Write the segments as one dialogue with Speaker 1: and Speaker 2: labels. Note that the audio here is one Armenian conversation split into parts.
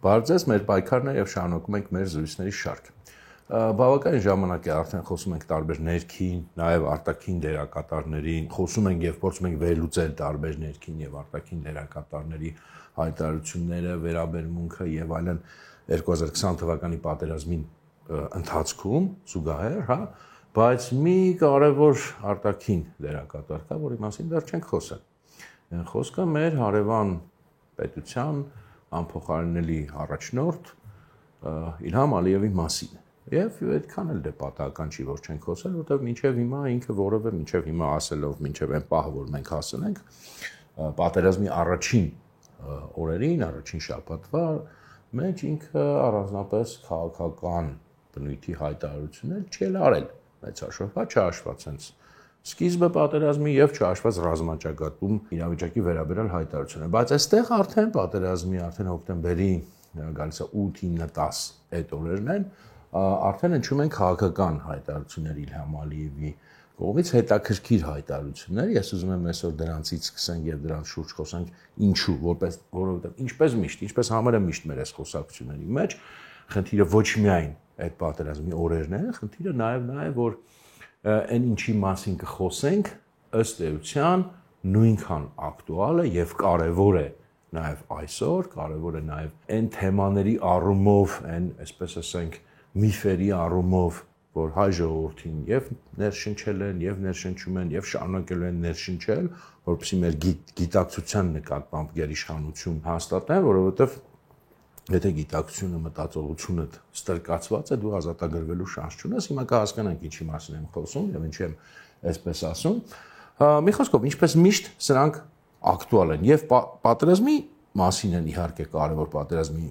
Speaker 1: Բարձես մեր պայքարն եւ շարունակում ենք մեր զրույցների շարքը։ Բավականին ժամանակ է արդեն խոսում ենք տարբեր ներքին, նաեւ արտաքին դերակատարների, խոսում ենք եւ փորձում ենք վերլուծել տարբեր ներքին եւ արտաքին դերակատարների հայտարարությունները, վերաբերմունքը եւ այլն 2020 թվականի պատերազմին ընթացքում զուգահեռ, հա, բայց մի կարևոր արտաքին դերակատար կա, որի մասին դեռ չենք խոսել։ Խոսքը մեր հարևան պետության անփոխարինելի առաջնորդ Իլհամ Ալիևի մասին է։ Եվ այդքան էլ դե պատահական չի, որ չենք խոսել, որտեղ մինչև հիմա ինքը որևէ մինչև հիմա ասելով, մինչև այն պահը, որ մենք հասել ենք պատերազմի առաջին օրերին, առաջին շաբաթվա մեջ ինքը առանձնապես քաղաքական բնույթի հայտարարություններ չի արել, մեծաշրջան չհաշված հենց սկիզբը պատերազմի եւ չհաշված ռազմաճակատում իրավիճակի վերաբերյալ հայտարարությունները, բայց այստեղ արդեն պատերազմի արդեն հոկտեմբերի գալիս է 8-9-10 այդ օրերն են, արդեն հնչում են քաղաքական հայտարարություններ Իլհամ Ալիևի կողմից հետաքրքիր հայտարարություններ, ես ուզում եմ այսօր դրանցից սկսենք եւ դրանց շուրջ խոսենք ինչու, որովհետեւ ինչպես միշտ, ինչպես համարը միշտ մեր այս խոսակցությունների մեջ, խնդիրը ոչ միայն այդ պատերազմի օրերն են, խնդիրը նաեւ որ այն ինչի մասին կխոսենք ըստ էության նույնքան ակտուալ է եւ կարեւոր է նաեւ այսօր, կարեւոր է նաեւ այն թեմաների առումով, այն այսպես ասենք միֆերի առումով, որ հայ ժողովրդին եւ ներշնչել են եւ ներշնչում են եւ շարունակելու են ներշնչել, որովհետեւ մեր գիտակցության նկատմամբ գերիշխանություն հաստատեն, որովհետեւ եթե գիտակցությունը մտածողությունը ստրկացված է, դու ազատագրվելու շանս չունես, հիմա կհասկանանք ինչի մասին եմ խոսում եւ ինչի եմ այսպես ասում։ Մի խոսքով, ինչպես միշտ սրանք ակտուալ են եւ պատերազմի մասին են իհարկե կարևոր պատերազմի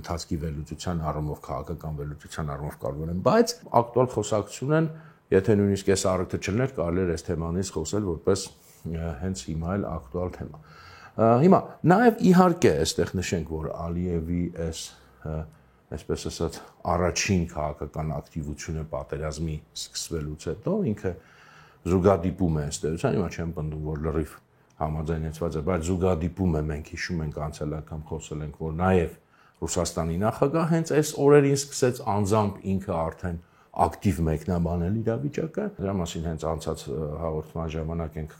Speaker 1: ընթացքի վերլուծության առումով, քաղաքական վերլուծության առումով կարևոր են, բայց ակտուալ խոսակցություն են, եթե նույնիսկ այս առիթը չլներ, կարելի էր այս թեմանից խոսել որպես հենց հիմա էլ ակտուալ թեմա։ Հիմա նաև իհարկե այստեղ նշենք, որ Ալիևի այսպես ասած առաջին քաղաքական ակտիվությունը պատերազմի սկսվելուց հետո ինքը զուգադիպում է ըստ էության, հիմա չեմ պնդում, որ լրիվ համաձայնեցված է, բայց զուգադիպում է, մենք հիշում ենք անցյալ անգամ խոսել ենք, որ նաև Ռուսաստանի նախագահ հենց այս օրերին սկսեց անձամբ ինքը արդեն ակտիվ մեկնաբանել իրավիճակը, դրա մասին հենց անցած հաղորդման ժամանակ ենք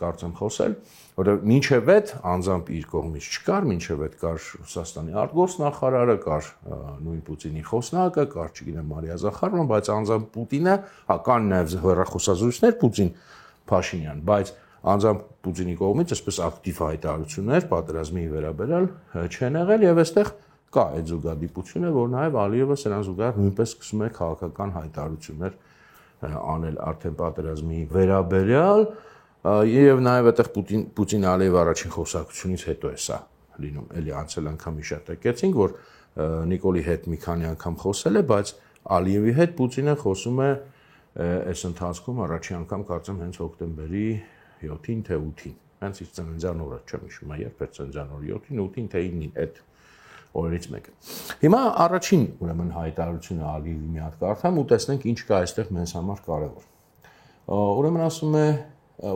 Speaker 1: կարծեմ խոսել, որը մինչև այդ անձամբ իր կողմից չկար, մինչև այդ կար Ռուսաստանի արտգործնախարարը, կար նույն Պուտինի խոսնակը, կար, չգիտեմ, Մարիա Զախարովան, բայց անձամբ Պուտինը, կան նաև հեռախոսազրույցներ Պուտին Փաշինյան, բայց անձամբ Պուտինի կողմից այսպես ակտիվ հայտարարություններ պատերազմի վերաբերյալ չեն եղել եւ այստեղ կա այդ զուգադիպությունը, որ նաև Ալիևը սրան զուգահեռ նույնպես սկսում է քաղաքական հայտարարություններ անել արդեն պատերազմի վերաբերյալ եւ նաև այդտեղ Պուտին-Ալիև առաջին խոսակցությունից հետո է սա լինում։ Էլի անցել անգամ հիշատակեցինք, որ Նիկոլի հետ մի քանի անգամ խոսել է, բայց Ալիևի հետ Պուտինը խոսում է այս ընթացքում առաջին անգամ կարծեմ հենց հոկտեմբերի 7-ին թե 8-ին։ Հենց իր ծննդյան օրը, չեմ հիշում, երբ էր ծննդյան օրը, 7-ին, 8-ին թե 9-ին այդ օրերից մեկը։ Հիմա առաջին ուրեմն հայտարարությունը Ալիևի մի հատ կարդամ ու տեսնենք ինչ կա այստեղ մեզ համար կարևոր։ Ուրեմն ասում է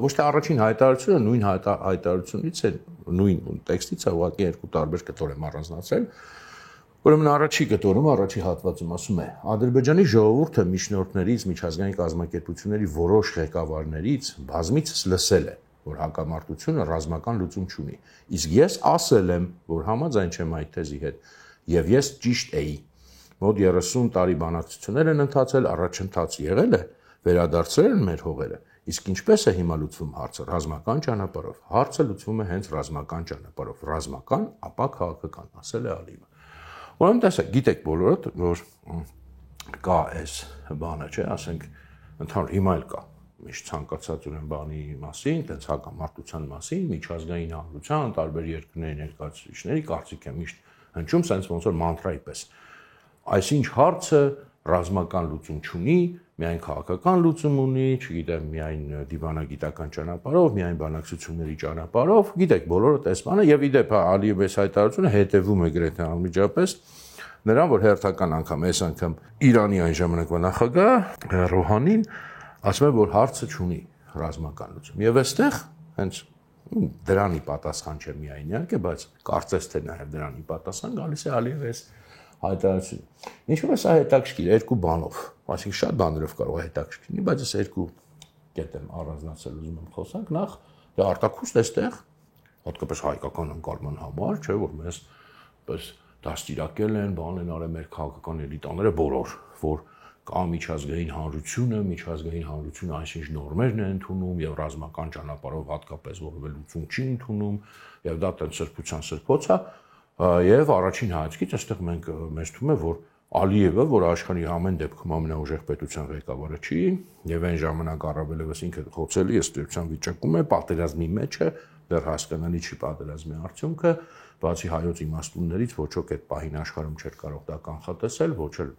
Speaker 1: ոչ թե առաջին հայտարարությունը նույն հայտարարությունից է, նույն տեքստից է, ուղղակի երկու տարբեր կտոր եմ առանձնացրել։ Ուրեմն առաջի կտորում, առաջի հատվածում ասում է. Ադրբեջանի ժողովուրդը միջնորդներից, միջազգային կազմակերպությունների որոշ ղեկավարներից բազմիցս լսել է, որ հակամարտությունը ռազմական լուծում չունի։ Իսկ ես ասել եմ, որ համաձայն չեմ այդ թեզի հետ, եւ ես ճիշտ էի։ Մոտ 30 տարի բանակցություններ են ընթացել, առաջընթաց եղել է, վերադարձրել են մեր հողերը։ Իսկ ինչպես է հիմա լուծվում հարցը ռազմական ճանապարհով։ Հարցը լուծվում է հենց ռազմական ճանապարհով։ Ռազմական, ապա քաղաքական, ասել է Ալիևը։ Ուրեմն տեսեք, գիտեք բոլորդ, որ կա այս բանը, չէ, ասենք, ընդհանուր հիմա էլ կա միշտ ցանկացած ուրեմն բանի մասին, տենց հակամարտության մասին, միջազգային հանրության, տարբեր երկրների ներկայացուցիչների կարծիք է միշտ հնչում, սենց ոնց որ մանտրայի պես։ Այսինչ հարցը ռազմական լուծում չունի, միայն քաղաքական լուծում ունի, չգիտեմ, միայն դիվանագիտական ճանապարհով, միայն բանակցությունների ճանապարհով, գիտեք, բոլորը տեսմանը եւ իդեպ Ալիևի հայտարարությունը հետեւում է գրեթե անմիջապես նրան, որ հերթական անգամ այս անգամ Իրանի այն ժամանակվա նախագահ Ռոհանին ասում է, որ հարցը չունի ռազմական լուծում։ Եվ այստեղ հենց Դրանի պատասխան չէ միայն իհարկե, բայց կարծես թե նաև դրանի պատասխան գալիս է Ալիևի հայտարարություն։ Ինչու՞ է սա հետաքրքիր երկու բանով, այսինքն շատ բաներով կարող է հետաքրքիր լինի, բայց ես երկու կետ եմ առանձնացել ուզում եմ խոսանք, նախ դա արտաքուստ էստեղ, հատկապես հայկական ընկալման համար, չէ՞ որ մեզ պես դաստիարակել են, բան են արել մեր քաղաքական էլիտաները բոլոր, որ կա միջազգային հանրությունը այսինչ նորմերն է ընդունում եւ ռազմական ճանապարհով հատկապես որևէ լուծում չի ընդունում եւ դա տենց սրբության սրբոց է եւ առաջին հայացքից այստեղ մենք մեզ թվում է որ Ալիևը, որ աշխարհի ամեն դեպքում ամենաուժեղ պետության ղեկավարը չի եւ այն ժամանակ առավելևս ինքը խոցելի ըստեյության վիճակում է, պատերազմի մեջ է, դեռ հասկանալի չի պատերազմի արդյունքը, բացի հայոց իմաստուններից ոչ ոք այդ պահին աշխարհում չէր կարող դա կանխատեսել, ոչ էլ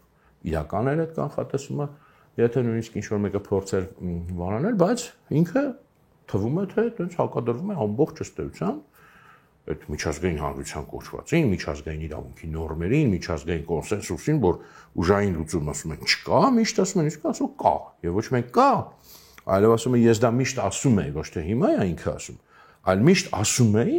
Speaker 1: իրական էր այդ կանխատեսումը, եթե նույնիսկ ինչ-որ մեկը փորձեր վանանել, բայց ինքը թվում է թե այդպես հակադրվում է ամբողջ ըստեյության այդ միջազգային հանրության կոչվածին, միջազգային իրավունքի նորմերին, միջազգային կոնսենսուսին, որ ուժային լուծում ասում են չկա, միշտ ասում են իսկ ասում կա, եւ ոչ մեկ կա, այլև ասում են ես դա միշտ ասում եի, ոչ թե հիմա է ինքը ասում, այլ միշտ ասում եի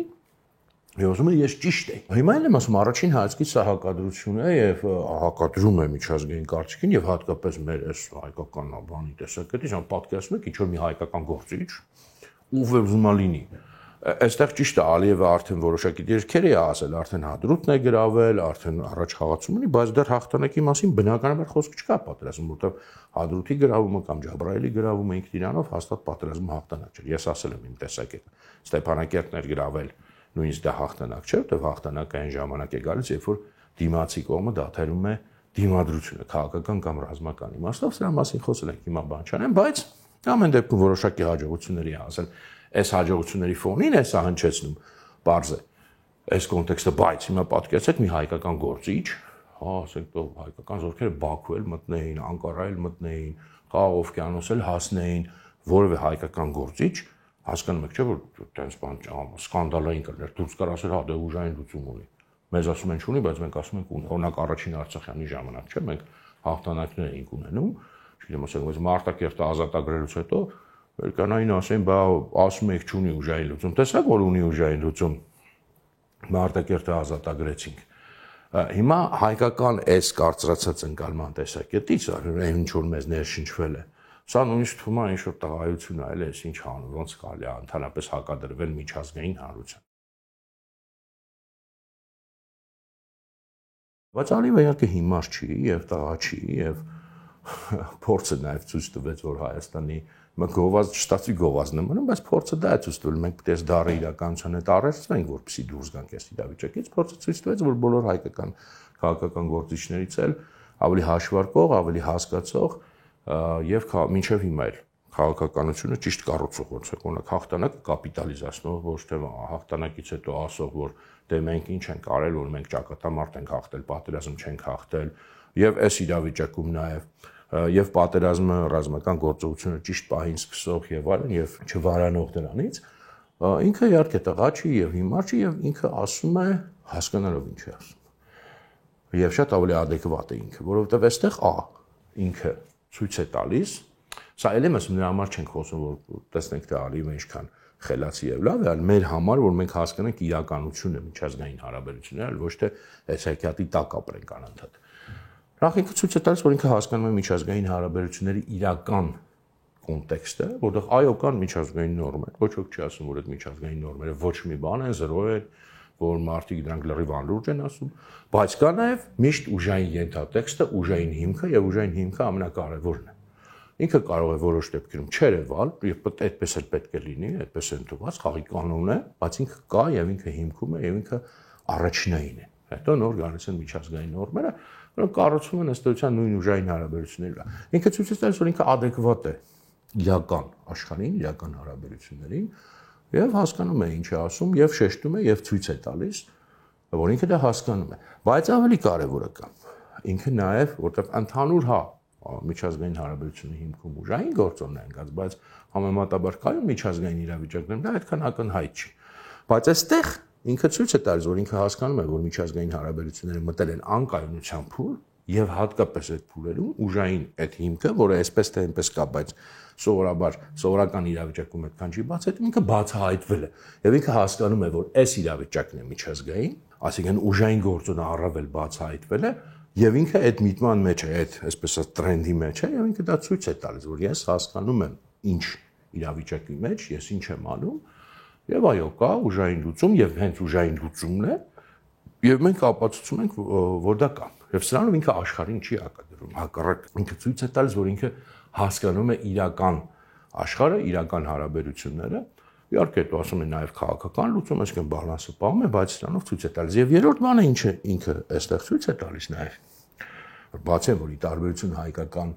Speaker 1: եւ ասում եմ ես ճիշտ եի։ Հիմա էլ եմ ասում առաջին հայացքից սա հակադրություն է եւ հակադրում է միջազգային կարծիքին եւ հատկապես մեր այս հայկական բանի տեսակետից, ան պատկերացնում եք ինչ որ մի հայկական գործիչ ով ուզում է լինի։ Այստեղ ճիշտ է Ալիևը արդեն որոշակի դիրքեր է ասել, արդեն հադրուտն է գրավել, արդեն առաջ խաղացում ունի, բայց դեռ հաղթանակի մասին բնականաբար խոսք չկա պատերազմում, որտեղ հադրուտի գրավումը կամ Ջաբրայելի գրավումը ինքն իրանով հաստատ պատերազմի հաղթանակ չէ։ Ես ասել եմ իմ տեսակետը։ Ստեփանակերտն էր գրավել, նույնիսկ դա հաղթանակ չէ, որտեղ հաղթանակը այն ժամանակ է գալիս, երբ որ դիմացի կողմը դադարում է դիմադրությունը, քաղաքական կամ ռազմական իմաստով, սրա մասին խոսել ենք, հիմա բան չանեմ, բայց ամեն դեպքում որոշակի հաջողությունների ասել այս հաջողությունների ֆոնին է սա հնչեցնում, բարձ է, այս կոնտեքստը, բայց հիմա պատկերացեք մի հայկական գործիչ, ասենք տող հայկական զորքերը Բաքու էլ մտնեին, Անկարա էլ մտնեին, Խաղաղ օվկիանոս էլ հասնեին, որևէ հայկական գործիչ, հասկանում եք չէ, որ տենց բան սկանդալային կլներ, դուրս կար ասել, հա դե ուժային լուծում ունի, մեզ ասում են չունի, բայց մենք ասում ենք ունի, օրինակ առաջին Արցախյանի ժամանակ չէ, մենք հաղթանակներ էինք ունենում, չգիտեմ ասենք, բայց Մարտակերտը ազատագրելուց հետո կանային ասեն, բա ասում եք չունի ուժային լուծում, տեսակ որ ունի ուժային լուծում, Մարտակերտը ազատագրեցինք։ Հիմա հայկական այս կարծրացած ընկալման տեսակետից, այն ինչ որ մեզ ներշնչվել է, սա նույնիսկ թվում է ինչ-որ տղայություն է, այս ինչ անում, ոնց կարելի է ընդհանրապես հակադրվել միջազգային հանրության։ Բայց Ալիևը իհարկե հիմար չի եւ տղա չի եւ փորձը նաեւ ցույց տվեց, որ Հայաստանի գովազ չստացվի գովազն է մնում, բայց փորձը դա է ցույց տվել, մենք պետք է դառը իրականության հետ առերծվենք, որպեսզի դուրս գանք այս իրավիճակից, փորձը ցույց տվեց, որ բոլոր հայկական քաղաքական գործիչներից էլ ավելի հաշվարկող, ավելի հասկացող եւ մինչեւ հիմա էլ քաղաքականությունը ճիշտ կառուցող ոնց է օրինակ հաղթանակը կապիտալիզացնող, ոչ թե հաղթանակից հետո ասող, որ դե մենք ինչ ենք արել, որ մենք ճակատամարտ ենք հաղթել, պատերազմ չենք հաղթել եւ այս իրավիճակում նաեւ եւ պատերազմը ռազմական գործողությունը ճիշտ պահին սկսող եւ այլն եւ չվարանող դրանից ինքը իհարկե տղա չի եւ հիմար չի եւ ինքը ասում է հասկանալով ինչ է ասում եւ շատ ավելի adekvat է ինքը որովհետեւ այստեղ ինքը ցույց է տալիս սա ելեմ ասում նրա համար չենք խոսում որ տեսնենք թե Ալիևը ինչքան խելացի եւ լավ է այլ մեր համար որ մենք հասկանանք իրականությունը միջազգային հարաբերությունները այլ ոչ թե այս հեքիաթի տակ ապրենք անընդհատ Նախ ինքը ցույց է տալիս, որ ինքը հասկանում է միջազգային հարաբերությունների իրական կոնտեքստը, որտեղ այո կան միջազգային նորմեր, ոչ ոք չի ասում, որ այդ միջազգային նորմերը ոչ մի բան են, զրո է, որ մարդիկ դրանք լրիվ անլուրջ են ասում, բայց կա նաև միշտ ուժային ենթատեքստը, ուժային հիմքը եւ ուժային հիմքը ամենակարևորն է։ Ինքը կարող է որոշ դեպքերում չերևալ, եւ այդպես էլ պետք է լինի, այդպես է ընդունված, խաղի կանոն է, բայց ինքը կա եւ ինքը հիմքում է եւ ինքը առաջնային է։ Հետո նոր գալիս են միջազգային նորմերը, որոնք կառուցվում են ըստեյության նույն ուժային հարաբերությունների վրա։ Ինքը ցույց է տալիս, որ ինքը adekvat է իրական աշխարհին, իրական հարաբերություններին եւ հասկանում է ինչ է ասում եւ շեշտում է եւ ցույց է տալիս, որ ինքը դա հասկանում է։ Բայց ավելի կարեւորը կա։ Ինքը նաեւ, որտեղ ընդհանուր միջազգային հարաբերությունների հիմքում ուժային գործոններ են գած, բայց համեմատաբար կայուն միջազգային իրավիճակներում դա այդքան ակնհայտ չի։ Բայց այստեղ ինքը ցույց է տալիս, որ ինքը հասկանում է, որ միջազգային հարաբերությունները մտել են անկայունության փուլ եւ հատկապես այդ փուլերում ուժային այդ հիմքը, որը այսպես թե այնպես կա, բայց սովորական իրավիճակում այդքան չի բաց, այդ ինքը բացահայտվել է եւ ինքը հասկանում է, որ այս իրավիճակն է միջազգային, այսինքն ուժային գործոնը առավել բացահայտվել է եւ ինքը այդ միտման մեջ է, այդ այսպես ասած տրենդի մեջ է եւ ինքը դա ցույց է տալիս, որ ես հասկանում եմ ինչ իրավիճակի մեջ ես ինչ եմ անում եւ այո կա ուժային լուծում եւ հենց ուժային լուծումն է եւ մենք ապացուցում ենք որ դա կա եւ սրանով ինքը աշխարհին չի հակադրում հակառակ ինքը ցույց է տալիս որ ինքը հասկանում է իրական աշխարհը իրական հարաբերությունները իհարկե դու ասում ես նաեւ քաղաքական լուծում այսինքն բալանսը պահում է բայց սրանով ցույց է տալիս եւ երրորդ բանը ինչը ինքը այստեղ ցույց է տալիս նաեւ բացի որ ի տարբերություն հայկական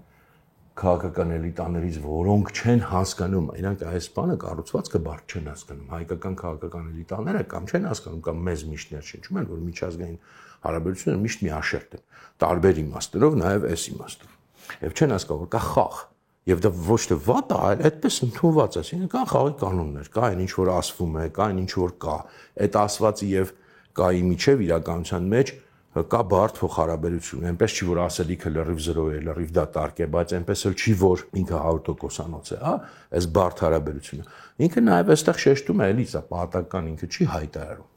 Speaker 1: քաղաքական էլիտաներից, որոնք չեն հասկանում, իրանք այս բանը կառուցվածքը բարդ չեն հասկանում։ Հայկական քաղաքական էլիտաները կամ չեն հասկանում, կամ մեզ միշտ ներշնչում են, որ միջազգային հարաբերությունները միշտ միաշերտ են, տարբեր իմաստերով, նաև այս իմաստով։ Եվ չեն հասկանում, որ կա խաղ, եւ դա ոչ թե վատ է, այլ այդպես ընդունված է, այսինքն կան խաղի կանոններ, կա այն ինչ որ ասվում է, կա այն ինչ որ կա, այդ ասվածի եւ կայի միջև իրականության մեջ կա բարդ փոխհարաբերություն, այնպես չի որ ասելիքը լրիվ 0 է, լրիվ դատարկ է, բայց այնպես էլ չի որ ինքը 100%-անոց է, հա, այս բարդ հարաբերությունը։ Ինքը նաև այստեղ շեշտում է, էլի սա պատական ինքը չի հայտարարում։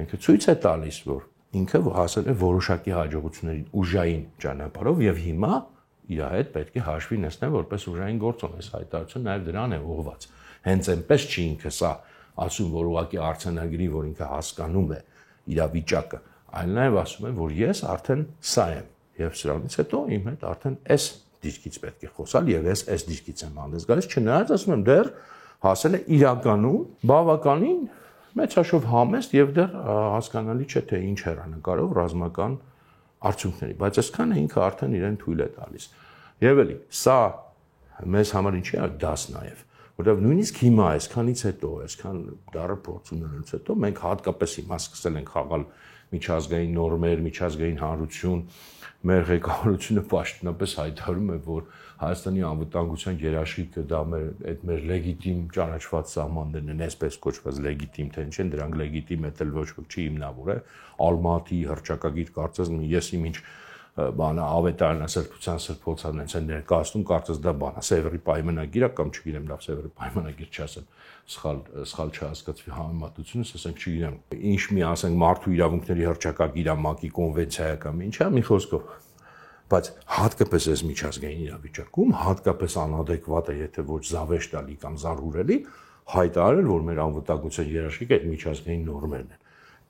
Speaker 1: Ինքը ցույց է տալիս, որ ինքը հասել է որոշակի հաջողությունների ուժային ճանապարհով եւ հիմա իր հետ պետք է հաշվի նստեն որպես ուժային գործոն, այս հայտարարությունը նաև դրան է ուղղված։ Հենց այնպես չի ինքը սա ասում, որ ուղղակի արձանագրի, որ ինքը հասկանում է իրավիճակը այլ նաև ասում եմ, որ ես արդեն սա եմ եւ սրանից հետո իմ հետ արդեն այս դիրքից պետք է խոսալ եւ ես այս դիրքից եմ հանդես գալիս, չնայած ասում եմ դեռ հասել է իրականում բավականին մեծ հաշվով համեստ եւ դեռ հասկանալի չէ թե ինչ հեռանկարով ռազմական արդյունքների, բայց այսքանը ինքը արդեն իրեն թույլ է տալիս։ Եվ էլի սա մեզ համար ինչի է դաս նաեւ որտեղ նույնիսկ հիմա այսքանից հետո, այսքան դառը փորձություններից հետո մենք հատկապես հիմա սկսել ենք խաղալ միջազգային նորմեր, միջազգային հանրություն, մեր ղեկավարությունը պաշտոնապես հայտարարում է, որ Հայաստանի անվտանգության երաշխիքը դա մեր լեգիտիմ ճանաչված սահմաններն են, այսպես կոչված լեգիտիմ, թե ինչ են դրանք լեգիտիմ էլ ոչ ոք չի հիմնավորել, Ալմատի հռչակագիր կարծես ես իմ ինչ բանը ավետարանասրբության սրբոցան են ներկայացնում կարծես դա բանա Սևերի պայմանագիրը կամ չգիտեմ լավ Սևերի պայմանագիր չասեմ սխալ չհասկացվի համեմատությունս ասենք չգիտեմ ինչ մի ասենք մարդու իրավունքների հռչակագիրը ՄԱԿ-ի կոնվենցիա կամ ինչա մի խոսքով բայց հատկապես այս միջազգային իրավիճակում հատկապես անադեկվատ է եթե ոչ զավեշտալի կամ զարհուրելի հայտարարել որ մեր անվտանգության երաշխիքը այդ միջազգային նորմերն են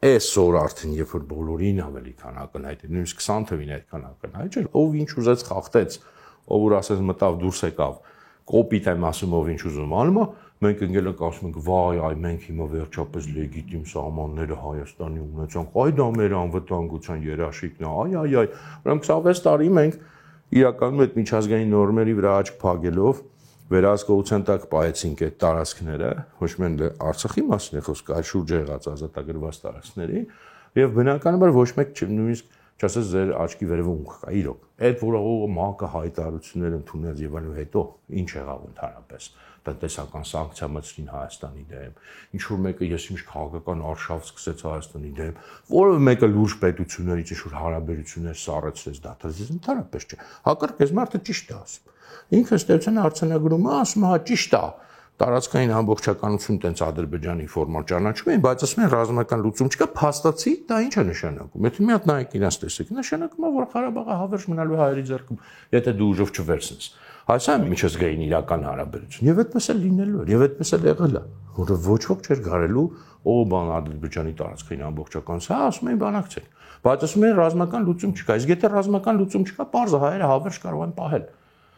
Speaker 1: Այսօր արդեն երբ որ բոլորին ավելի քան ակնհայտ է, նույնիսկ 20 թվին այդքան ակնհայտ չէ, ով ինչ ուզեց խախտեց, ով որ ասես մտավ դուրս եկավ, կոպիտ եմ ասում ով ինչ ուզում անում է, մենք ընկել ենք ասում ենք վայ, այ մենք հիմա վերջապես լեգիտիմ սահմանները Հայաստանի ունեցանք, այ դա մեր անվտանգության երաշխիքն է, այ, ուրեմն 26 տարի մենք իրականում այդ միջազգային նորմերի վրա աչք փակելով վերահսկողության տակ պահեցինք այդ տարածքները, ոչ միայն Արցախի մասին է խոսքը, այլ շուրջ եղած ազատագրված տարածքների, եւ բնականաբար ոչ մեկ նույնիսկ չասես ձեր աչքի վերևը ունք կա, իրոք։ Այդ որը ՄԱԿ-ը հայտարարություններ ընդունեց եւ այլն հետո ինչ եղավ ընդհանրապես։ Տնտեսական սանկցիա մտցրին Հայաստանի դեմ։ Ինչ որ մեկը ես ինչ քաղաքական արշավ սկսեց Հայաստանի դեմ, որը մեկը լուրջ պետություններից ինչ որ հարաբերություններ սառեցրեց դադարեցրեց, ընդհանրապես չէ։ Հակառակ այս մարդը ճիշտ է ասում։ Ինքը ստեղծան արձանագրումը, ասում է, հա ճիշտ է, տարածքային ամբողջականություն տենց Ադրբեջանի ֆորմալ ճանաչում են, բայց ասում են ռազմական լուծում չկա, փաստացի դա ինչ է նշանակում։ Եթե մի հատ նայեք իրաց տեսեք, նշանակում է, որ Ղարաբաղը հավերժ մնալու հայերի ձեռքում, եթե դու ուժով չվերցնես։ Այս է միջազգային իրական հարաբերություն, եւ այդպես էլ լինելու է, եւ այդպես էլ եղել է, որը ոչ ոք չէր գարելու բան Ադրբեջանի տարածքային ամբողջականություն, հա, ասում են բանակցեք, բայց ասում են ռազմական լուծում չկա, իսկ եթե ռազմական լուծում չկա, պարզ է հայերը հավերժ կարող են պահել։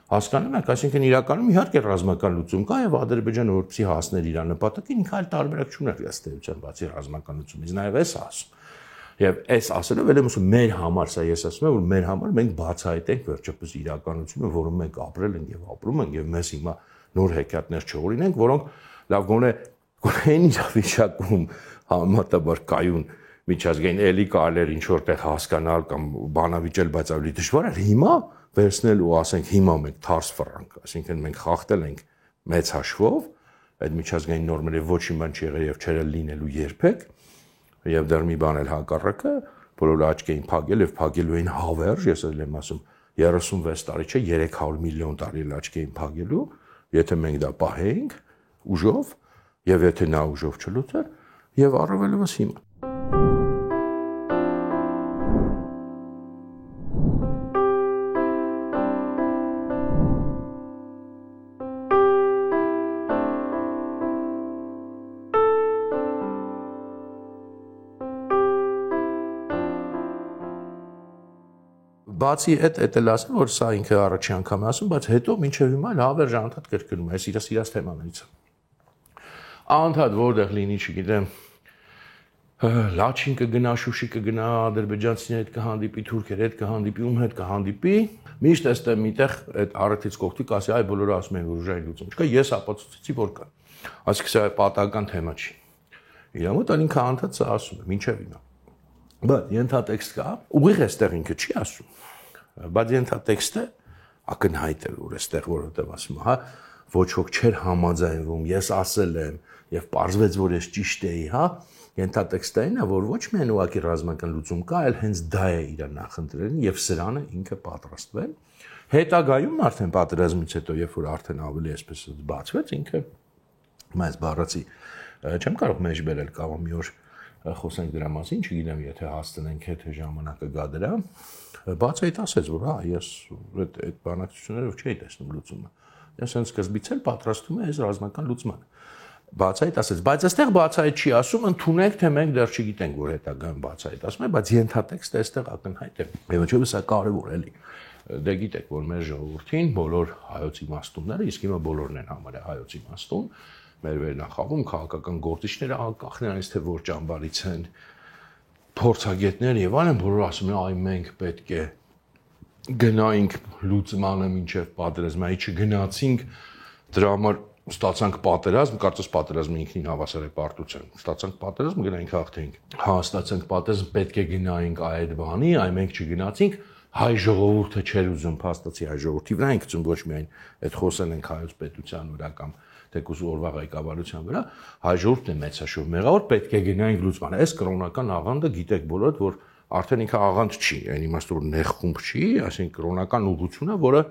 Speaker 1: Հասկանում եք, այսինքն իրականում իհարկե ռազմական լուծում կա եւ Ադրբեջանը որպեսզի հասներ իր նպատակին, ինքը այլ տարբերակ չուներ ըստեյության բացի ռազմական լուծումից, նաեւ էս ասում։ Եվ այս ասելով էլ եմ ասում մեր համար, սա ես ասում եմ, որ մեր համար մենք բացահայտենք վերջապես իրականությունը, որում մենք ապրել ենք եւ ապրում ենք եւ մեզ հիմա նոր հեքիաթներ չօրինենք, որոնք լավ գոնե այն իրավիճակում համեմատաբար կայուն միջազգային էլի կարելի ինչ որտեղ հասկանալ կամ բանավիճել, բայց ավելի դժվար է հիմա վերցնել ու ասենք հիմա մենք թարս ֆրանկ, այսինքն մենք խախտել ենք մեծ հաշվով այդ միջազգային նորմերը ոչ մի բան չի եղել եւ չեր լինելու երբեք եւ դեռ մի բան էլ հակառակը բոլորը աչք էին փակել եւ փակելու էին հավերժ, ես էլ եմ ասում 36 տարի չէ 300 միլիոն տարի էլ աչք էին փակելու, եթե մենք դա պահեինք ուժով եւ եթե նա ուժով չլուծեր եւ առավելևս հիմա Բացի այդ էլ ասեմ, որ սա ինքը առաջի անգամ է ասում, բայց հետո մինչև հիմա հավերժ անդադ կրկնում է, այս իրաց թեմաներից։ Անդադ որտեղ լինի, չգիտեմ, Լաչին կգնա, Շուշի կգնա, ադրբեջանցիների հետ կհանդիպի, թուրքերի հետ կհանդիպի, ում հետ կհանդիպի, միշտ այստեղ միտեղ այդ առիթից կողքի կասի, այ բոլորը ասում են, որ ուժային լուծում չկա, ես ապացուցեցի, որ կա։ Այսինքն սա պատահական թեմա չի։ Իր մոտ ինքը անդադ սա ասում է, մինչև հիմա։ Բայց ենթատեքստ կա, ուղիղ այստեղ ինքը չի ասում։ Բայց ենթատեքստը ակնհայտ է որ այստեղ որովհետև ասում հա ոչ ոք չէր համաձայնվում ես ասել եմ եւ պարզվեց որ ես ճիշտ էի հա ենթատեքստային է որ ոչ միայն ուղղակի ռազմական լուծում կա այլ հենց դա է իր նախընտրելին եւ սրանը ինքը պատրաստվել հետագայում արդեն պատերազմից հետո երբ որ արդեն ավելի այսպես բացվեց ինքը մեծ բառացի չեմ կարող մեջ բերել կարող մի օր խոսենք դրա մասին չգիտեմ եթե հասցնենք եթե ժամանակը գա դրա Բաց այդ ասեց, որ հա, ես այդ բանակցություններով չէի տեսնում լուծումը։ Ես հենց սկզբից էլ պատրաստում եմ այս ռազմական լուծմանը։ Բաց այդ ասեց, բայց այստեղ բաց այդ չի ասում, ընդունեք թե մենք դեռ չգիտենք, որ հետագայում բաց այդ ասում է, բայց ենթատեքստը այստեղ ակնհայտ է։ Եվ ինչու՞ սա կարևոր էլի։ Դե գիտեք, որ մեր ժողովրդին բոլոր հայոց իմաստունները, իսկ հիմա բոլորն են համարյա հայոց իմաստուն, մեր վերնախավում քաղաքական գործիչները անկախ նրանից թե որ ճամբարից են փորձագետներ եւ այլն բոլորը ասում են այ մենք պետք է գնայինք լուծմանը մինչև պատերազմը, այ չգնացինք դրա համար ստացանք պատերազմ, կարծես պատերազմը ինքնին հավասար է պարտության։ Ստացանք պատերազմ, գնայինք հաղթեինք։ Հա, ստացանք պատերազմ, պետք է գնայինք այդ բանի, այ մենք չգնացինք, հայ ժողովուրդը չէր ուզում փաստացի հայ ժողովրդի վրա, ենք ծում ոչ միայն այդ խոսել ենք հայոց պետության վրա կամ թեկուզ օրվա ղեկավարության վրա, հայ ժողովուրդն է մեծաշով մեղավոր, պետք է գնայինք լուծման։ Այս կրոնական աղանդը գիտեք բոլորդ, որ արդեն ինքը աղանդ չի, այն իմաստով որ նեղ խումբ չի, այսինքն կրոնական ուղղությունը, որը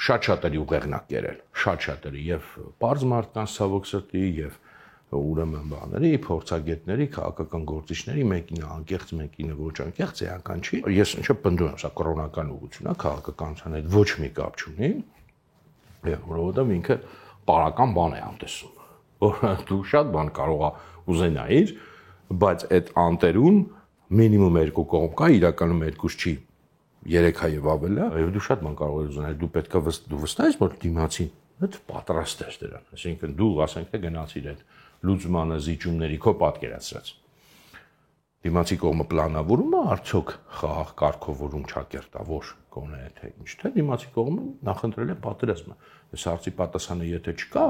Speaker 1: շատ-շատերի ուղեղնակ կերել, շատ-շատերի եւ պարզ մարդկանց ցավոք սրտի եւ ուրեմն բաների, փորձագետների, քաղաքական գործիչների մեկին անկեղծ, մեկին ոչ անկեղծ, էական չի։ Ես ինչը պնդում եմ, սա կրոնական ուղղություն է, քաղաքականության հետ ոչ մի կապ չունի, եւ որովհետեւ ինքը պարական բան է անտեսում, որ դու շատ բան կարող ուզենայիր, բայց այդ անտերուն մինիմում երկու կողմ կա, իրականում երկուս չի, 3-ը եւ ավելը, եւ դու շատ բան կարող ես ուզենալ, դու պետք է դու վստահ ես, որ դիմացին այդ պատրաստ ես դրան, այսինքն դու ասենք թե գնացիր այդ լուծմանը զիջումների քո պատկերացրած։ Դիմացի կողմը պլանավորում է արդյոք խաղաղ կարգավորում չակերտավոր կոնե թե ինչ, թե դիմացի կողմը նախընտրել է պատերազմը։ Այս հարցի պատասխանը եթե չկա,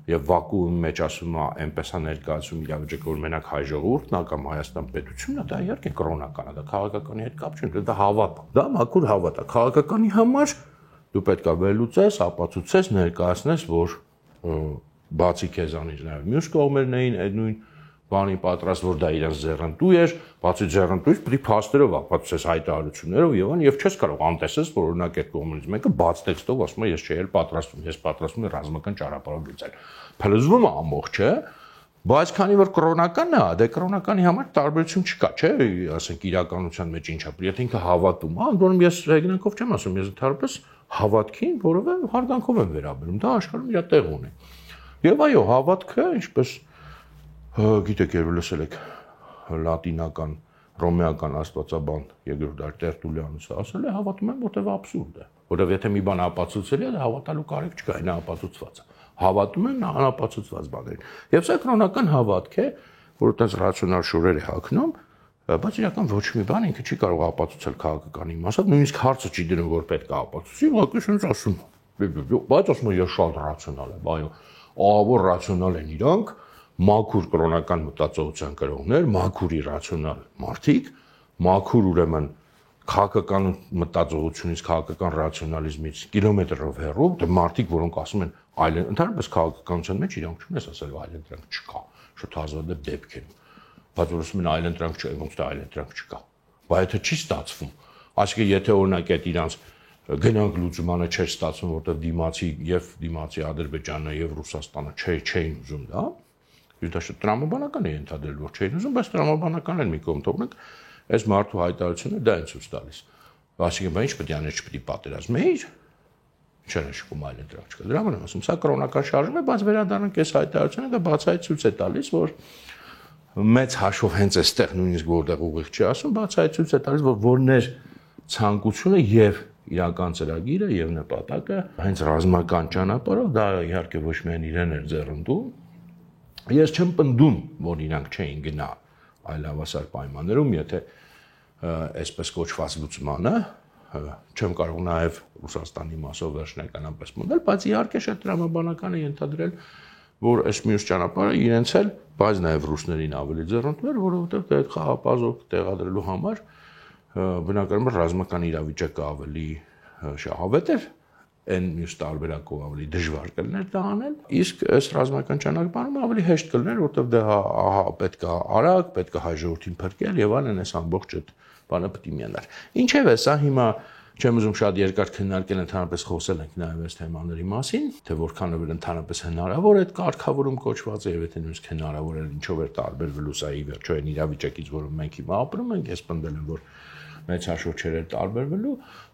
Speaker 1: եւ վակուումի մեջ ասում է այնպես է ներկայացում իրավիճակը որ մենակ հայ ժողովուրդն է կամ Հայաստան պետությունն է դա իհարկե կրոնական է դա քաղաքականի հետ կապ չունի դա հավատ է դա մաքուր հավատ է քաղաքականի համար դու պետք է վերլուծես ապացուցես ներկայացնես որ բացի քեզանից նաեւ մյուս կողմերն էին այդ նույն բանի պատրաստ որ դա իրենց ձեռնտու էր բացի ձեռնտուից պիտի փաստերով ապացուցես հայտարարություններով եւ այլն եւ չես կարող անտեսես որ օրինակ այդ կողմից մեկը բաց տեքստով ասում է ես չէի էլ պատրաստում ես պատրաստում եմ ռազմական ճանապարհով լուծել փլզվում է ամբողջ չէ բայց քանի որ կրոնականն է դե կրոնականի համար տարբերություն չկա չէ ասենք իրականության մեջ ինչա եթե ինքը հավատում է անդորում ես հեգնանքով չեմ ասում ես ընդհանրապես հավատքին որովը հարգանքով եմ վերաբերում դա աշխարհում իր տեղ ունի եւ այո հավատքը ինչպես գիտեք երբ լսել եք լատինական ռոմեական աստվածաբան երկրորդ դար Տերտուլիանուսը ասել է հավատում եմ որտեղ աբսուրդ է որովհետև եթե մի բան ապացուցելի է հավատալու կարիք չկա այն ապացուցված է հավատում են անապացուցված բաներին եւ սա կրոնական հավատք է որ այդպես ռացիոնալ շորեր է հագնում բայց իրական ոչ մի բան ինքը չի կարող ապացուցել քաղաքական իմաստով նույնիսկ հարցը չի դնում որ պետք է ապացուցի ուղղակի ասես ասում բայց ասում ես շատ ռացիոնալ եմ այո ահավոր ռացիոնալ են իրանք մաքուր կրոնական մտածողության կրողներ, մաքուր իրացիոնալ մարդիկ, մաքուր ուրեմն քաղաքական մտածողությունից, քաղաքական ռացիոնալիզմից կիլոմետրով հեռու, դե մարդիկ, որոնք ասում են այլ ընդհանրապես քաղաքականության մեջ իրանք չունես ասել այլ ընտրանք չկա, շատ հազվադեպ դեպք են, բայց որ ասում են այլ ընտրանք չկա, ոնց թե այլ ընտրանք չկա։ Բայց եթե չի ստացվում, այսինքն եթե օրինակ այդ իրանց գնանք լուծմանը չէր ստացվում, որտեղ դիմացի Ադրբեջանը եւ Ռուսաստանը չէին ուզում, դա դա շատ տրամաբանական է ենթադրել, որ չէին ուզում, բայց տրամաբանական են մի կողմ թողնենք, այս մարդու հայտարարությունը դա են ցույց տալիս։ Այսինքն, ինչ պետք է անել, չպետք է պատերազմեիր, չեն շկում այլ դրանք չկա։ Դրա համար եմ ասում, սա կրոնական շարժում է, բայց վերադառնանք այս հայտարարությունը, դա բացահայտ ցույց է տալիս, որ մեծ հաշվով հենց այստեղ նույնիսկ որտեղ ուղիղ չի ասում, բացահայտ ցույց է տալիս, որ որն էր ցանկությունը եւ իրական ծրագիրը եւ նպատակը հենց ռազմական ճանապարհով, դա իհարկե ոչ միայն իրեն էր ձեռնտու։ Ես չեմ պնդում, որ իրանք չէին գնա այլ հավասար պայմաններում, եթե այսպես կոչված լուծմանը չեմ կարող նաև Ռուսաստանի մասով վերջնականապես մոդել, բայց իհարկե շատ տրամաբանական է ենթադրել, որ այս մյուս ճանապարհը իրենց էլ, բայց նաև ռուսներին ավելի ձեռնտու էր, որովհետև դա այդ խաղապազով տեղադրելու համար բնականաբար ռազմական իրավիճակը ավելի շահավետ էր, այն մյուս տարբերակով ավելի դժվար կլիներ դա անել, իսկ այս ռազմական ճանապարհում ավելի հեշտ կլիներ, որովհետև դա պետք է արագ, պետք է հայ ժողովրդին փրկել եւ այլն, այս ամբողջ այդ բանը պետք է միանար։ Ինչևէ, սա հիմա չեմ ուզում շատ երկար քննարկել, ընդհանրապես խոսել ենք նաև այս թեմաների մասին, թե որքանով է ընդհանրապես հնարավոր այդ կարգավորում կոչվածը եւ եթե նույնիսկ հնարավոր է ինչով է տարբերվելու սա ի վերջո այն իրավիճակից, որում մենք հիմա ապրում ենք, ես պնդել եմ, որ մեծ հաշվով չէր տարբերվելու,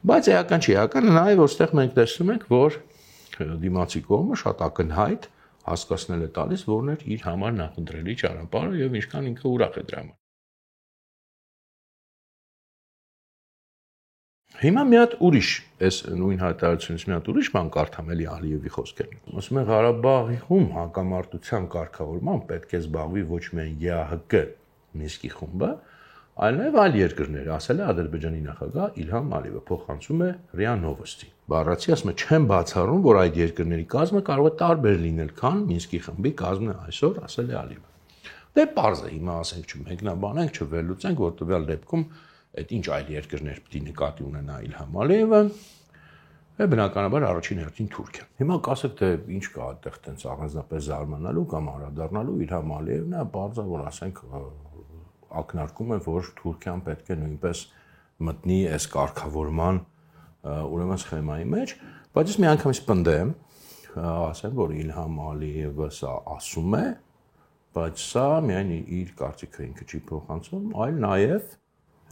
Speaker 1: բայց էական չի, էականը նաև որտեղ մենք տեսնում ենք, որ դիմացի կողմը շատ ակնհայտ հասկացնել է տալիս, որն էր իր համար նախընտրելի ճանապարհը եւ ինչքան ինքը ուրախ է դրա համար։ Հիմա մի հատ ուրիշ, այս նույն հայտարարությունից մի հատ ուրիշ բան կարդամ էլի Ալիևի խոսքերն։ Ասում է Ղարաբաղում հակամարտության կարգավորման պետք է զբաղվի ոչ միայն ԵԱՀԿ Մինսկի խումբը, այլ նաև այլ երկրներ, ասել է Ադրբեջանի նախագահ Իլհամ Ալիևը, փոխանցում է ՌԻԱ Նովոստի։ Բառացի ասում է չեմ բացառում, որ այդ երկրների կազմը կարող է տարբեր լինել, քան Մինսկի խմբի կազմն է այսօր, ասել է Ալիևը։ Դե պարզ է, հիմա ասենք չմեկնաբանենք, չվերլուծենք, որ տվյալ դեպքում այդ ինչ այլ երկրներ պետք է նկատի ունենա Իլհամ Ալիևը, բնականաբար առաջին հերթին Թուրքիան։ Հիմա կասեք, թե ինչ կա այդտեղ տենց առանձնապես զարմանալու կամ անդրադառնալու Իլհամ Ալիևն է, բարձ է, որ ասենք ակնարկում է, որ Թուրքիան պետք է նույնպես մտնի այս կարգավորման ուրեմն սխեմայի մեջ, բայց ես մի անգամից պնդեմ, ասեմ, որ Իլհամ Ալիևը սա ասում է, բայց սա միայն իր կարծիքը ինքը չի փոխանցում, այլ նաև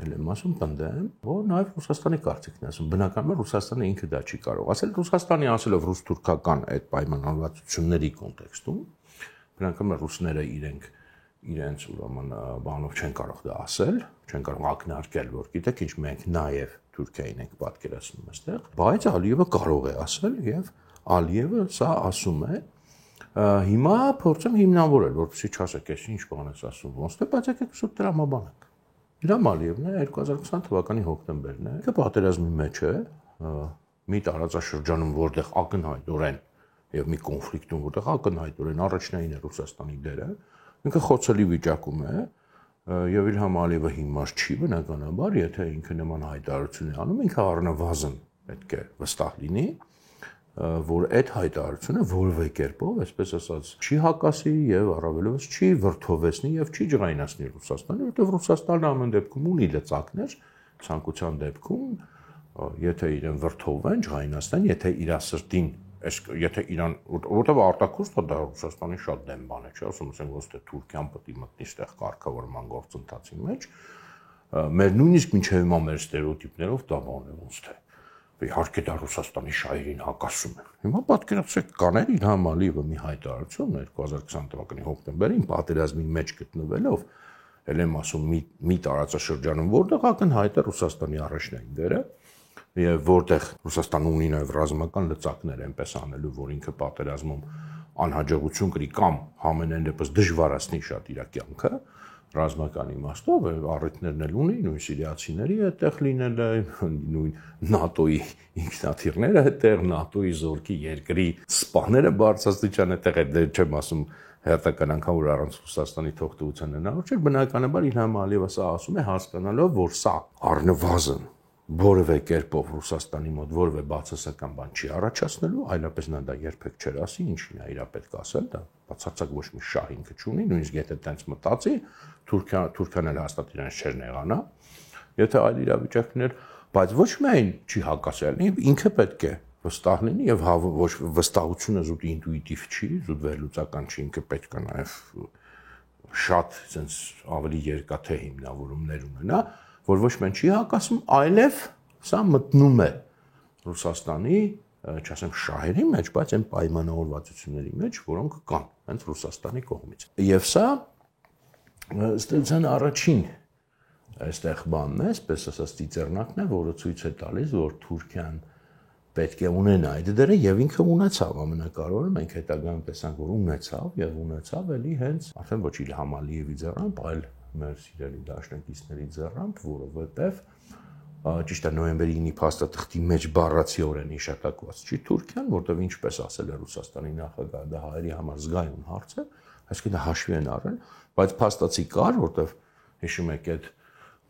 Speaker 1: էլ եմ ասում պնդեմ, որ նաև Ռուսաստանի կարծիքն է ասում, բնականաբար Ռուսաստանը ինքը դա չի կարող ասել, Ռուսաստանի ասելով ռուս-թուրքական այդ պայմանավորվածությունների կոնտեքստում, բնականաբար ռուսները իրենց ուրեմն բանով չեն կարող դա ասել, չեն կարող ակնարկել, որ գիտեք ինչ մենք նաև Թուրքիային ենք պատկերացնում այստեղ, բայց Ալիևը կարող է ասել եւ Ալիևը սա ասում է, հիմա փորձեմ հիմնավորել, որպեսզի չասեք, այս ինչ բան ես ասում, ոնց թե բայց եկեք սուտ տրամաբանենք։ Իլհամ Ալիևն է 2020 թվականի հոկտեմբերն է, ինքը պատերազմի մեջ է, մի տարածաշրջանում, որտեղ ակնհայտորեն եւ մի կոնֆլիկտում, որտեղ ակնհայտորեն առաջնային է Ռուսաստանի դերը, ինքը խոցելի վիճակում է եւ Իլհամ Ալիևը հիմար չի բնականաբար, եթե ինքը նման հայտարարություն է անում, ինքը առնվազն պետք է վստահ լինի, որ այդ հայտարարությունը որևէ կերպով, այսպես ասած, չի հակասի եւ առավելևս չի վրթովեցնի եւ չի ջղայնացնի Ռուսաստանը, որովհետեւ Ռուսաստանը ամեն դեպքում ունի լծակներ, ցանկության դեպքում, եթե իրեն վրթովեն, ջղայնացնեն, եթե իր սրտին եթե Իրան, որովհետև արտաքուստ դա Ռուսաստանի շատ դեմ բան է, չէ՞, ասում ենք ոնց թե Թուրքիան պետք է մտնի այդտեղ կարգավորման գործընթացի մեջ, մեր նույնիսկ մինչև հիմա մեր ստերեոտիպներով դա բան է ոնց թե իհարկե դա Ռուսաստանի շահերին հակասում է։ Հիմա պատկերացրեք կաներ Իլհամ Ալիևը մի հայտարարություն 2020 թվականի հոկտեմբերին պատերազմի մեջ գտնվելով, ել եմ ասում մի տարածաշրջանում, որտեղ ակնհայտ է Ռուսաստանի առաջնային դերը, եւ որտեղ Ռուսաստանը ունի նաեւ ռազմական լծակներ այնպես անելու, որ ինքը պատերազմում անհաջողություն կրի կամ համենայն դեպս դժվարացնի շատ իր կյանքը, ռազմական իմաստով առիթներն էլ ունի, նույն սիրիացիների այդտեղ լինելը, նույն ՆԱՏՕ-ի ինքնաթիռները այդտեղ, ՆԱՏՕ-ի զորքի երկրի սպաները բարձրաստիճան այդտեղ է, դե չեմ ասում հերթական անգամ որ առանց Ռուսաստանի թողտվության հնարավոր չէ, բնականաբար Իլհամ Ալիևը սա ասում է հասկանալով, որ սա առնվազն որևէ կերպով Ռուսաստանի մոտ որևէ բացասական բան չի առաջացնելու, այլապես նա դա երբեք չէր ասի, ինչին է իր պետք ասել, դա բացարձակ ոչ մի շահ ինքը չունի, նույնիսկ եթե տենց մտածի, Թուրքիան էլ հաստատ իրենց չէր նեղանա, եթե այլ իրավիճակներ, բայց ոչ միայն չի հակասել, ինքը պետք է վստահ լինի եւ ոչ վստահությունը զուտ ինտուիտիվ չի, զուտ վերլուծական չի, ինքը պետք է նաեւ շատ sense ավելի երկաթե հիմնավորումներ ունենա, որ ոչ միայն չի հակասում, այլև սա մտնում է Ռուսաստանի, չասեմ շահերի մեջ, բայց այն պայմանավորվածությունների մեջ, որոնք կան հենց Ռուսաստանի կողմից։ Եվ սա ըստ առաջին այստեղ բանն է, այսպես ասած ծիծեռնակն է, որը ցույց է տալիս, որ Թուրքիան պետք է ունենա այդ դերը եւ ինքը ունեցավ ամենակարևորը մենք հետագայում տեսանք որ ունեցավ էլի հենց արդեն ոչ Իլհամ Ալիևի ձեռամբ այլ մեր սիրելի դաշնակիցների ձեռամբ որովհետեւ ճիշտ է նոյեմբերի 9-ի փաստաթղթի մեջ բառացիորեն իշտակված չի Թուրքիան որովհետեւ ինչպես ասել է Ռուսաստանի նախագահը դա հայերի համար զգայուն հարց է այսինքն դա հաշվի են առել բայց փաստացի կար որովհետեւ հիշում եք այդ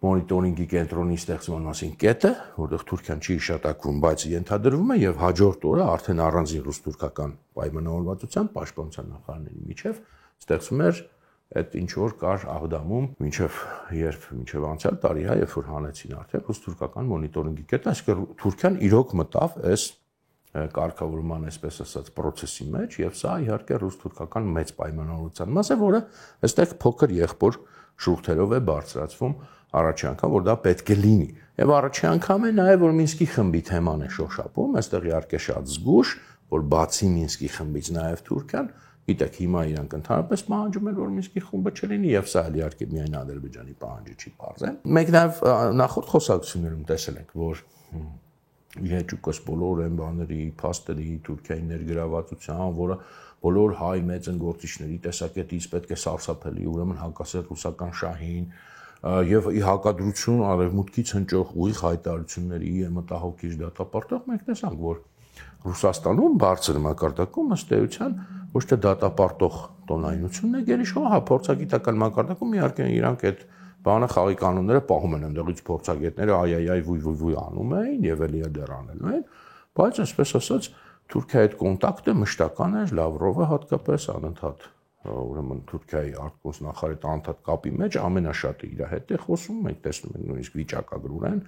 Speaker 1: մոնիտորինգի կենտրոնի ստեղծման մասին կետը, որտեղ Թուրքիան չի իշտակվում, բայց ենթադրվում է եւ հաջորդ օրը արդեն առանձին ռուս-թուրքական պայմանավորվածությամբ պաշտպանության նախարարների միջև ստեղծվում էր այդ ինչ որ կար Աղդամում մինչև անցյալ տարի, երբ որ հանեցին արդեն ռուս-թուրքական մոնիտորինգի կետը, այսինքն Թուրքիան իրոք մտավ այս կարգավորման, այսպես ասած, process-ի մեջ եւ սա իհարկե ռուս-թուրքական մեծ պայմանավորվածության մաս է, որը այստեղ փոքր եղբոր շուրթերով է բարձրացվում առաջի անգամ որ դա պետք է լինի եւ առաջի անգամ է նաեւ որ Մինսկի խմբի թեման է շոշափում այստեղ իհարկե շատ զգուշ որ բացի Մինսկի խմբից նաեւ Թուրքիան գիտեք հիմա իրանք ընդհանրապես պահանջում են որ Մինսկի խումբը չլինի եւ սա իհարկե միայն Ադրբեջանի պահանջը չի բարձր մենք նաեւ նախորդ խոսակցություններում տեսել ենք որ իհեճուկս բոլոր այն բաների փաստերի Թուրքիայի ներգրավվածության որը բոլոր հայ մեծ գործիչների տեսակետից պետք է սարսափելի ուրեմն հակասել ռուսական շահին եւ ի հակադրություն արևմուտքից հնչող ուղիղ հայտարարությունների մտահոգիչ դատապարտող մենք տեսանք որ Ռուսաստանում բարձր մակարդակում ըստ էության ոչ թե դատապարտող տոնայնությունն է գերիշխող, հա փորձագիտական մակարդակում իհարկե իրանք այդ բանը խաղի կանոնները պահում են ընդդեղից փորձագետները այ վույ անում էին եւ էլի դեռ անելու են, բայց այսպես ասած Թուրքիայի հետ կոնտակտը մշտական էր Լավրովը հատկապես անընդհատ ուրեմն Թուրքիայի արտգործնախարարի անընդհատ կապի մեջ ամենաշատը իր հետ է խոսում, մենք տեսնում ենք նույնիսկ վիճակագրուրեն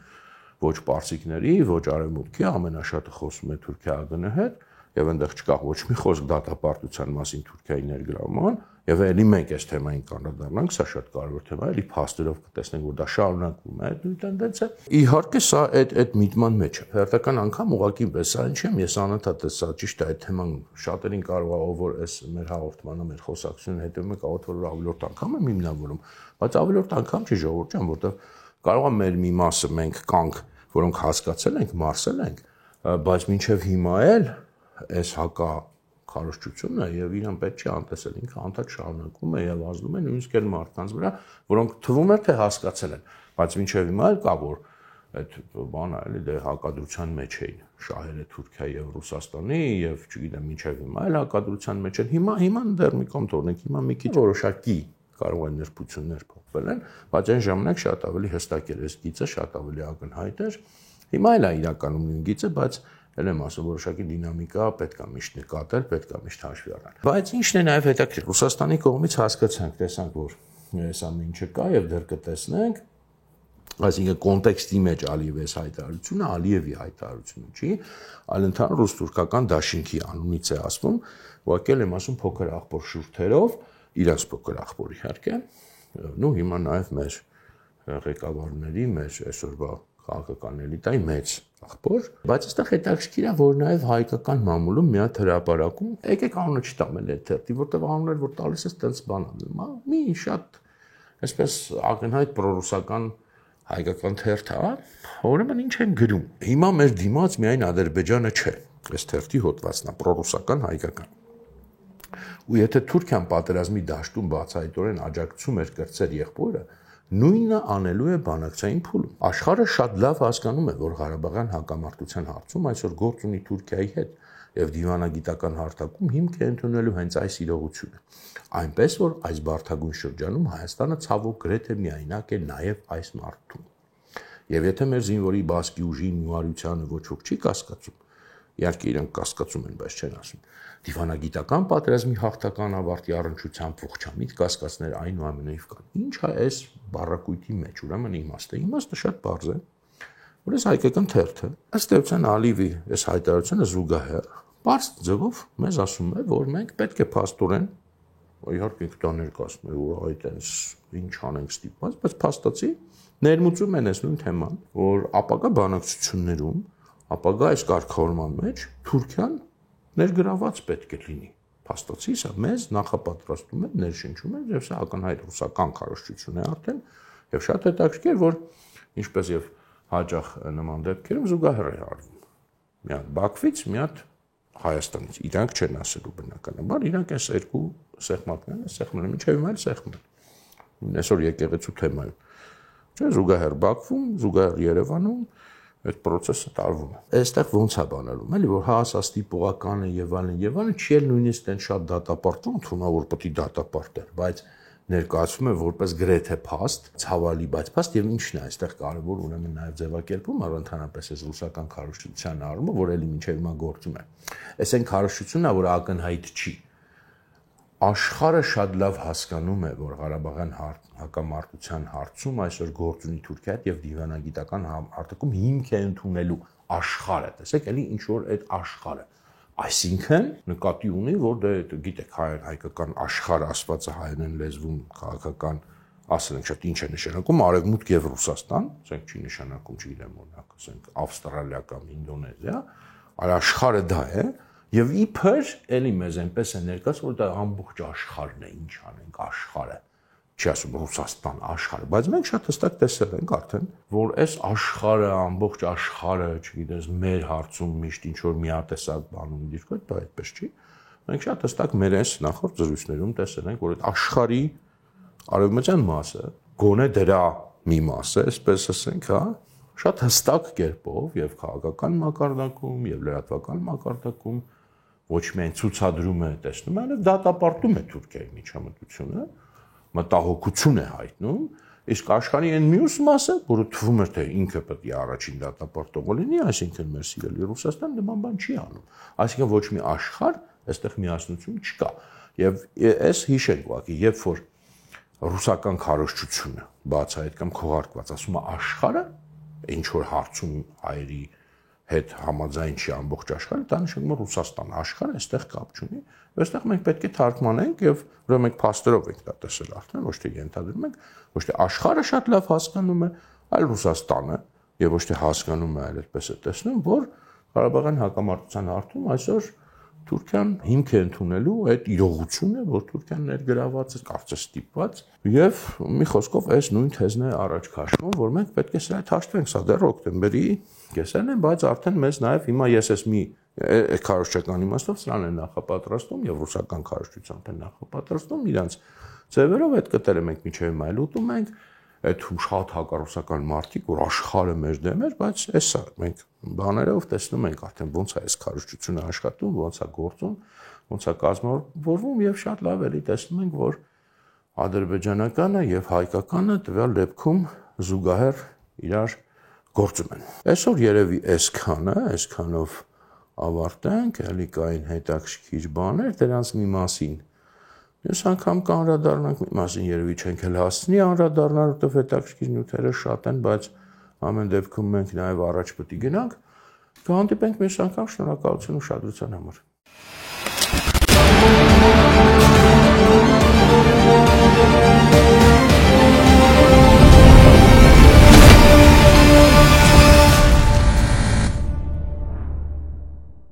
Speaker 1: ոչ պարսիկների, ոչ արևմուտքի ամենաշատը խոսում է Թուրքիայի հետ եւ այնտեղ չկա ոչ մի խոսք դատապարտության մասին Թուրքիայի ներգրավման եւ էլի մենք այս թեմային կանդրադառնանք, սա շատ կարևոր թեմա է, էլի փաստերով կտեսնենք որ դա շարունակվում է այդ նույն տենդենսը։ Իհարկե սա այդ միտման մեջ է։ Հերթական անգամ ուղղակի սա ինչ եմ, ես անընդհատ սա ճիշտ է այդ թեման շատերին կարող է որ այս մեր հաղորդմանը, մեր խոսակցությունն հետևում է կարող որ ավելորդ անգամ եմ հիմնավորում, բայց ավելորդ անգամ չի ժողովուրդ ջան, որտեղ կարող է մեր մի մասը մենք կանք, որոնք հասկացել ենք, մարսել ենք, բայց մինչև հիմա էլ այս հակա քարոզչությունը եւ իրան պետք չի անտեսել ինքը անդադ շարունակում է եւ ազդում է նույնիսկ այն մարդկանց վրա, որոնք թվում է թե հասկացել են, բայց մինչև հիմա էլ կա որ այդ բանը էլի դե հակադրության մեջ էին շահերը Թուրքիայի եւ Ռուսաստանի եւ չգիտեմ մինչև հիմա էլ հակադրության մեջ են հիմա դեռ մի կողմ թողնենք հիմա մի քիչ որոշակի կարող են նրբություններ փոխվել են, բայց այն ժամանակ շատ ավելի հստակ էր այս գիծը, շատ ավելի ակնհայտ էր։ Հիմա էլ է իրականում նույն գիծը, բայց էլ եմ ասում որոշակի դինամիկա պետք է միշտ նկատել, պետք է միշտ հաշվի առնել։ Բայց ինչն է նաև հետաքրքիր, Ռուսաստանի կողմից հասկացանք, տեսանք, որ այս ամեն ինչը կա եւ դեռ կտեսնենք, այսինքն կոնտեքստի մեջ Ալիևի հայտարարությունը Ալիևի հայտարարությունը չի, այլ ընդհանուր ռուս-թուրքական դաշինքի անունից է ասվում, ուղղակի եմ ասում փոքր աղբոր շուրթերով, իրաց փոքր աղբոր իհարկե, նու հիմա նաև մեր ղեկավարների, մեր այսօրվա քաղաքական էլիտայի մեծ աղբոր, բայց այստեղ հետաքրքիր է, որ նաև հայկական մամուլում մի հատ հրապարակում, եկեք անունը չտամ էլ այդ թերթի, որտեղ անուններ որ տալիս է տենց բան անում, մի շատ այսպես ակնհայտ պրոռուսական հայկական թերթ է, ուրեմն ինչ են գրում։ Հիմա մեր դիմաց միայն Ադրբեջանը չէ, այս թերթի հոդվածն է պրոռուսական հայկական։ Ու եթե Թուրքիան պատերազմի դաշտում բացահայտորեն աջակցում էր կրտսեր եղբորը, նույնը անելու է բանակցային փուլում։ Աշխարհը շատ լավ հասկանում է, որ Ղարաբաղյան հակամարտության հարցում այսօր գործ ունի Թուրքիայի հետ եւ դիվանագիտական հարթակում հիմք է ընդունելու հենց այս իրողությունը։ Այնպես որ այս բարդագույն շրջանում Հայաստանը ցավոք գրեթե միայնակ է նաեւ այս մարտում։ Եվ եթե մեր զինվորի բասկի ուժին ու արությանը ոչ ոք չի կասկածում, Իհարկե իրենք կասկածում են, բայց չեն ասում։ Դիվանագիտական պատերազմի հաղթական ավարտի առնչությամբ ողջամիտ կասկածներ այնուամենայնիվ կան։ Ինչ է այս բառակույտի մեջ, ուրեմն իմաստը շատ բարձ է, որ այս հայկական թերթը ըստ էության Ալիևի այս հայտարարությունը զուգահեռ բարձ ձևով մեզ ասում է, որ մենք պետք է փաստորեն, իհարկե դա ներկայացնում է, որ այդպես ինչ անենք ստիպված, բայց փաստացի ներմուծում են այս նույն թեման, որ ապագա բանակցություններում, ապագա այս կարգավորման մեջ Թուրքիան ներգրաված պետք է լինի։ Փաստացի սա մեզ նախապատրաստում է, ներշնչում է, եւ սա ակնհայտ ռուսական քարոզչություն է արդեն, եւ շատ հետաքրքիր, որ ինչպես եւ հաճախ նման դեպքերում զուգահեռ է արվում։ Մի հատ Բաքվից, մի հատ Հայաստանից։ Իրանք չեն ասելու բնականաբար, իրանք այս երկու սեղմակներն, սեղմել են, ինչեւ այլ սեղմել։ Այսօր եկեղեցու թեմայում։ Չէ, զուգահեռ Բաքվում, զուգահեռ Երևանում այդ process-ը տարվում է։ Այստեղ ոնց է բանալում, էլի որ հա սա ստիպողական է եւ այլն, չի էլ նույնիսկ այն շատ դատապարտում, թվում է որ պետք է դատապարտել, բայց ներկայացվում է որպես գրեթե փաստ, ցավալի, բայց փաստ եւ ինչն է այստեղ կարեւոր ուրեմն նաեւ ձևակերպում, առանձնապես այս ռուսական քարոզչության առումով, որ էլի մինչեւ հիմա գործում է։ Այս այն քարոզչությունն է, որը ակնհայտ չի։ Աշխարհը շատ լավ հասկանում է, որ Ղարաբաղյան հակամարտության հարցում այսօր գործ ունի Թուրքիա եւ դիվանագիտական արտակում հիմք է ընդունելու աշխարհը։ Տեսեք, էլի ինչ որ այդ աշխարհը։ Այսինքն նկատի ունի, որ դե գիտեք հայկական աշխարհը ասվածը հայերեն լեզվում քաղաքական ասել են շատ ինչ է նշանակում Արևմուտք եւ Ռուսաստան, ասենք չի նշանակում, չգիտեմ օրինակ, ասենք Ավստրալիա կամ Ինդոնեզիա, այլ աշխարհը դա է։ Եվ իբր էլի մեզ այնպես է ներկայացված, որ դա ամբողջ աշխարհն է, ինչ անենք աշխարհը, չի ասում Ռուսաստան աշխարհը, բայց մենք շատ հստակ տեսել ենք արդեն, որ այս աշխարհը, ամբողջ աշխարհը, չգիտես, մեր հարցում միշտ ինչ որ միատեսակ բանում դիրքոց, դա այդպես չի։ Մենք շատ հստակ մեր այս նախորդ զրույցներում տեսել ենք, որ այդ աշխարհի արևմտյան մասը, գոնե դրա մի մասը, այսպես ասենք, հա, շատ հստակ կերպով եւ քաղաքական մակարդակում եւ լրատվական մակարդակում ոչ միայն ցուցադրում է, տեսնում է, այլև դատապարտում է Թուրքիայի միջամտությունը, մտահոգություն է հայտնում, իսկ աշխարհի այն մյուս մասը, որը թվում է թե ինքը պետք է առաջին դատապարտողը լինի, այսինքն մեր սիրելի Ռուսաստան նման բան չի անում։ Այսինքն ոչ մի աշխարհ, այստեղ միասնություն չկա։ Եվ այս հիշենք ուղղակի, երբ որ ռուսական քարոզչությունը բացահայտ կամ քողարկված ասում է աշխարհը, ինչ որ հարցում հայերի հետ համաձայն չի ամբողջ աշխարհը, դա նշանակում է Ռուսաստան աշխարհը այստեղ կապ չունի։ Այստեղ մենք պետք է թարգմանենք եւ ուրեմն մենք փաստերով ենք դա տեսել արդեն, ոչ թե ենթադրում ենք, ոչ թե աշխարհը շատ լավ հասկանում է, այլ Ռուսաստանը եւ ոչ թե հասկանում է, այլ այդպես է տեսնում, որ Ղարաբաղյան հակամարտության հարցում այսօր Թուրքիան հիմք է ընդունելու այդ իրողությունը, որ Թուրքիան ներգրաված է, կարծես ստիպված, եւ մի խոսքով այս նույն թեզն է առաջ քաշվում, որ մենք պետք է սրա հետ հաշտվենք, սա դեռ օկտեմբերի կեսերն են, բայց արդեն մեզ նաեւ հիմա ես ես մի քարոզչական իմաստով սրան են նախապատրաստում եւ ռուսական քարոզչությամբ են նախապատրաստում իրանց ձևերով այդ կտերը մենք միջև հիմա էլ ուտում ենք, այդ շատ հակառուսական մարդիկ, որ աշխարհը մեր դեմ էր, բայց էսա մենք բաներով տեսնում ենք արդեն ոնց է այս քարոզչությունը աշխատում, ոնց է գործում, ոնց է կազմավորվում եւ շատ լավ էլի տեսնում ենք, որ ադրբեջանականը եւ հայկականը տվյալ դեպքում զուգահեռ իրար գործում են։ Այսօր երևի այսքանով ավարտենք, էլի կային հետաքրքիր բաներ, դրանց մի մասին Ես անգամ կանրադառնանք մի մասին երևի չենք էլ հասցնի անդրադառնալ, որտեղ հետաքրքիր նյութերը շատ են, բայց ամեն դեպքում մենք նաև առաջ պետք է գնանք։ Կհանդիպենք մյուս անգամ, շնորհակալություն ուշադրության համար։